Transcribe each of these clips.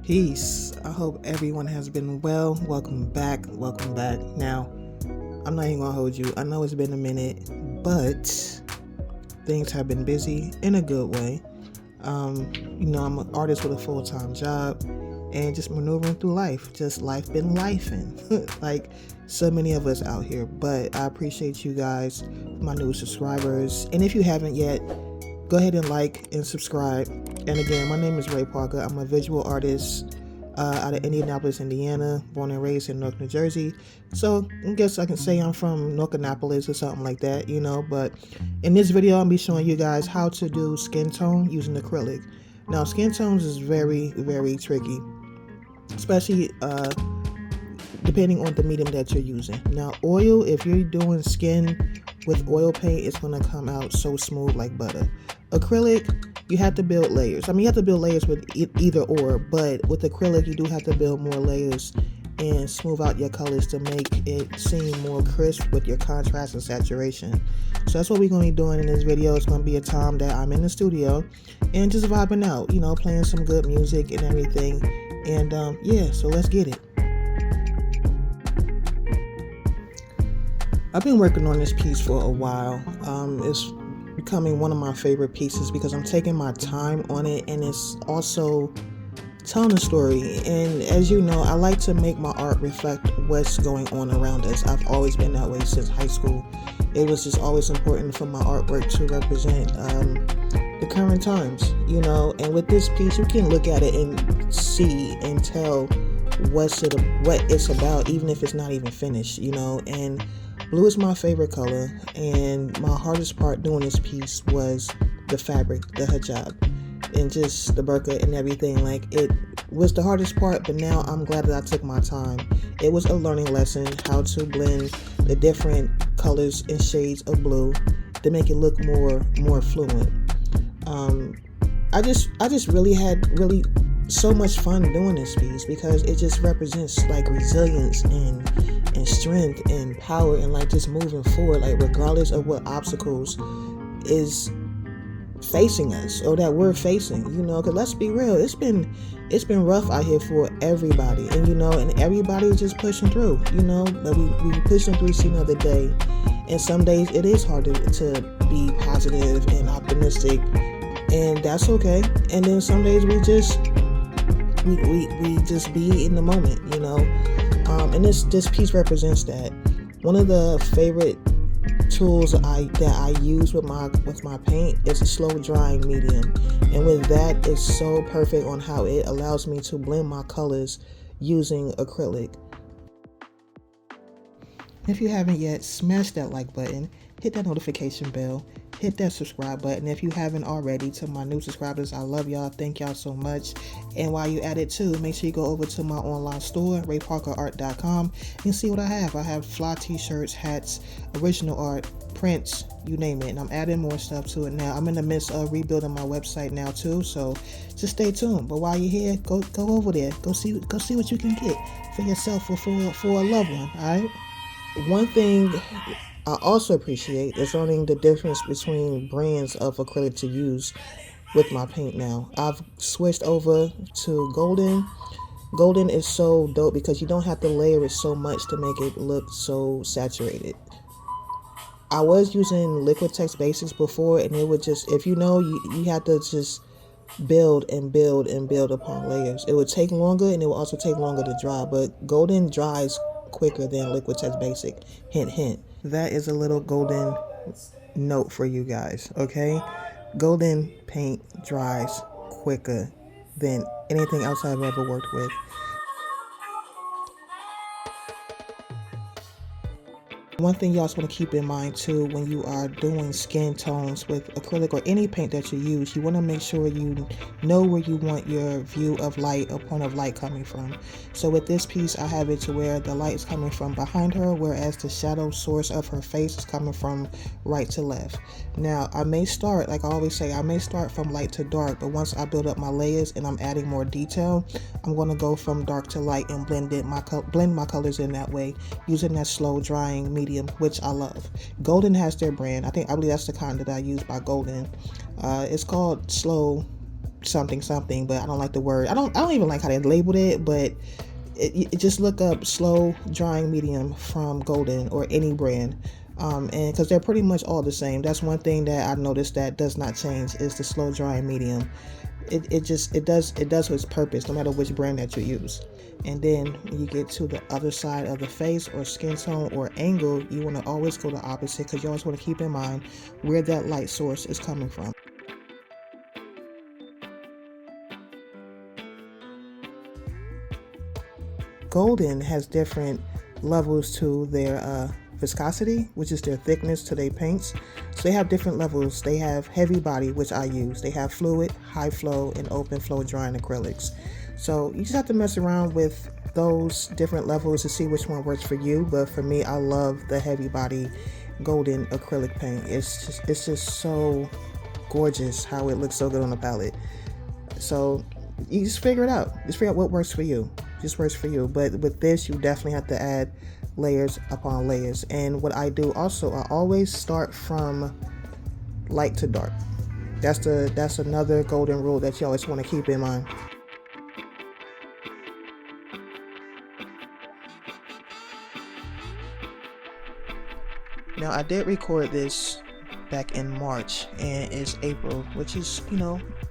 Peace. I hope everyone has been well. Welcome back. Welcome back. Now, I'm not even gonna hold you. I know it's been a minute, but things have been busy in a good way. I'm an artist with a full-time job and just maneuvering through life. Just life been lifing. Like so many of us out here. But I appreciate you guys, my new subscribers. And if you haven't yet, go ahead and like and subscribe. And again, my name is Ray Parker. I'm a visual artist out of Indianapolis, Indiana, born and raised in Newark, New Jersey. So I guess I can say I'm from Norcanopolis or something like that, But in this video, I'll be showing you guys how to do skin tone using acrylic. Now, skin tones is very, very tricky, especially depending on the medium that you're using. Now, oil, if you're doing skin with oil paint, it's going to come out so smooth like butter. Acrylic, you have to build layers. You have to build layers with either or, but with acrylic, you do have to build more layers and smooth out your colors to make it seem more crisp with your contrast and saturation. So that's what we're going to be doing in this video. It's going to be a time that I'm in the studio and just vibing out, playing some good music and everything. And so let's get it. I've been working on this piece for a while. It's becoming one of my favorite pieces because I'm taking my time on it, and it's also telling a story. And as you know, I like to make my art reflect what's going on around us. I've always been that way since high school. It was just always important for my artwork to represent the current times, And with this piece, you can look at it and see and tell what it's about, even if it's not even finished, And blue is my favorite color, and my hardest part doing this piece was the fabric, the hijab, and just the burqa and everything. Like, it was the hardest part, but now I'm glad that I took my time. It was a learning lesson, how to blend the different colors and shades of blue to make it look more fluent. I just really had so much fun doing this piece because it just represents like resilience and strength and power and like just moving forward, like regardless of what obstacles is facing us or that we're facing, because let's be real, it's been rough out here for everybody, and everybody's just pushing through, but we pushing through to another day. And some days it is hard to be positive and optimistic, and that's okay. And then some days we just be in the moment, and this piece represents that. One of the favorite tools that I use with my paint is a slow drying medium, and with that, it's so perfect on how it allows me to blend my colors using acrylic. If you haven't yet, smash that like button, hit that notification bell, hit that subscribe button. If you haven't already, to my new subscribers, I love y'all. Thank y'all so much. And while you at it too, make sure you go over to my online store, rayparkerart.com, and see what I have. I have fly t-shirts, hats, original art, prints, you name it. And I'm adding more stuff to it now. I'm in the midst of rebuilding my website now too, so just stay tuned. But while you're here, go over there. Go see what you can get for yourself or for a loved one, alright? One thing I also appreciate is learning the difference between brands of acrylic to use with my paint now. I've switched over to golden. Golden is so dope because you don't have to layer it so much to make it look so saturated. I was using Liquitex Basics before, and it would just, if you have to just build and build and build upon layers. It would take longer, and it will also take longer to dry, but golden dries quicker than Liquitex Basic. Hint, hint. That is a little golden note for you guys, okay? Golden paint dries quicker than anything else I've ever worked with. One thing you also want to keep in mind too, when you are doing skin tones with acrylic or any paint that you use, you want to make sure you know where you want your view of light or point of light coming from. So with this piece, I have it to where the light is coming from behind her, whereas the shadow source of her face is coming from right to left. Now, I may start, like I always say, I may start from light to dark, but once I build up my layers and I'm adding more detail, I'm going to go from dark to light and blend my colors in that way, using that slow drying medium, which I love. Golden has their brand. I believe that's the kind that I use by Golden. It's called Slow something something, but I don't like the word. I don't even like how they labeled it, but just look up slow drying medium from Golden or any brand, and because they're pretty much all the same. That's one thing that I noticed that does not change is the slow drying medium. It does its purpose no matter which brand that you use. And then when you get to the other side of the face or skin tone or angle, you want to always go the opposite, because you always want to keep in mind where that light source is coming from. Golden has different levels to their viscosity, which is their thickness to their paints. So they have different levels. They have heavy body, which I use. They have fluid, high flow, and open flow drying acrylics. So you just have to mess around with those different levels to see which one works for you. But for me, I love the heavy body Golden acrylic paint. It's just so gorgeous how it looks so good on the palette. So you just figure it out. Just figure out what works for you. Just works for you. But with this, you definitely have to add layers upon layers. And what I do also, I always start from light to dark. That's another golden rule that you always want to keep in mind. Now, I did record this back in March, and it's April, which is,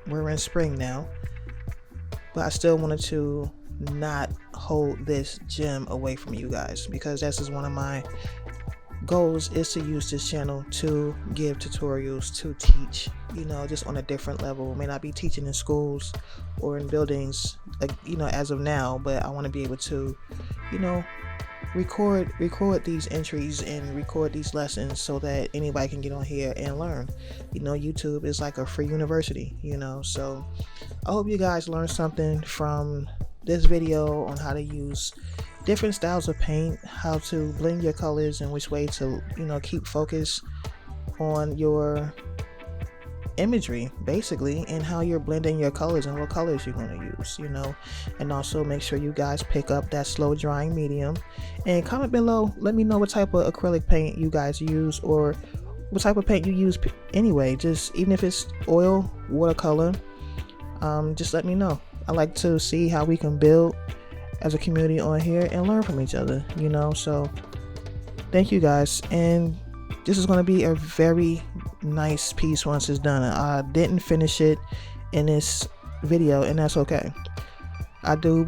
we're in spring now. But I still wanted to not hold this gem away from you guys, because this is one of my goals, is to use this channel to give tutorials, to teach, just on a different level. May not be teaching in schools or in buildings, as of now, but I want to be able to, record these entries and record these lessons so that anybody can get on here and learn. YouTube is like a free university, so I hope you guys learned something from this video on how to use different styles of paint, how to blend your colors, and which way to keep focus on your imagery basically, and how you're blending your colors and what colors you're going to use, and also make sure you guys pick up that slow drying medium, and comment below, let me know what type of acrylic paint you guys use, or what type of paint you use anyway. Just even if it's oil, watercolor, just let me know. I like to see how we can build as a community on here and learn from each other, so thank you guys. And this is going to be a very nice piece once it's done. I didn't finish it in this video, and that's okay. I do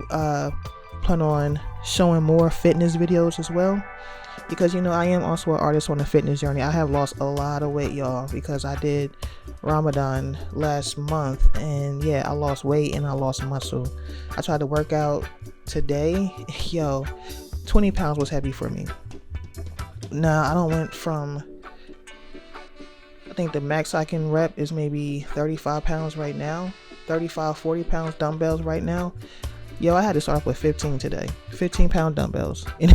plan on showing more fitness videos as well, because I am also an artist on a fitness journey. I have lost a lot of weight, y'all, because I did Ramadan last month, and I lost weight and I lost muscle. I tried to work out today. 20 pounds was heavy for me. Now I don't went from, I think the max I can rep is maybe 35 pounds right now, 40 pounds dumbbells right now. I had to start off with 15 today, 15-pound dumbbells, and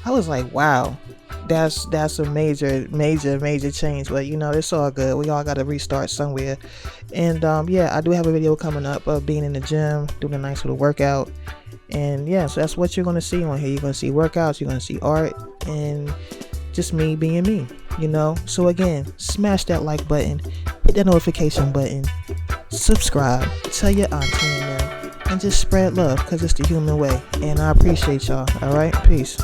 I was like, wow, that's a major change. But it's all good. We all got to restart somewhere. And I do have a video coming up of being in the gym, doing a nice little workout. And so that's what you're going to see on here. You're going to see workouts, you're going to see art, and just me being me, So again, smash that like button, hit that notification button, subscribe, tell your auntie and them, and just spread love, because it's the human way. And I appreciate y'all. All right, peace.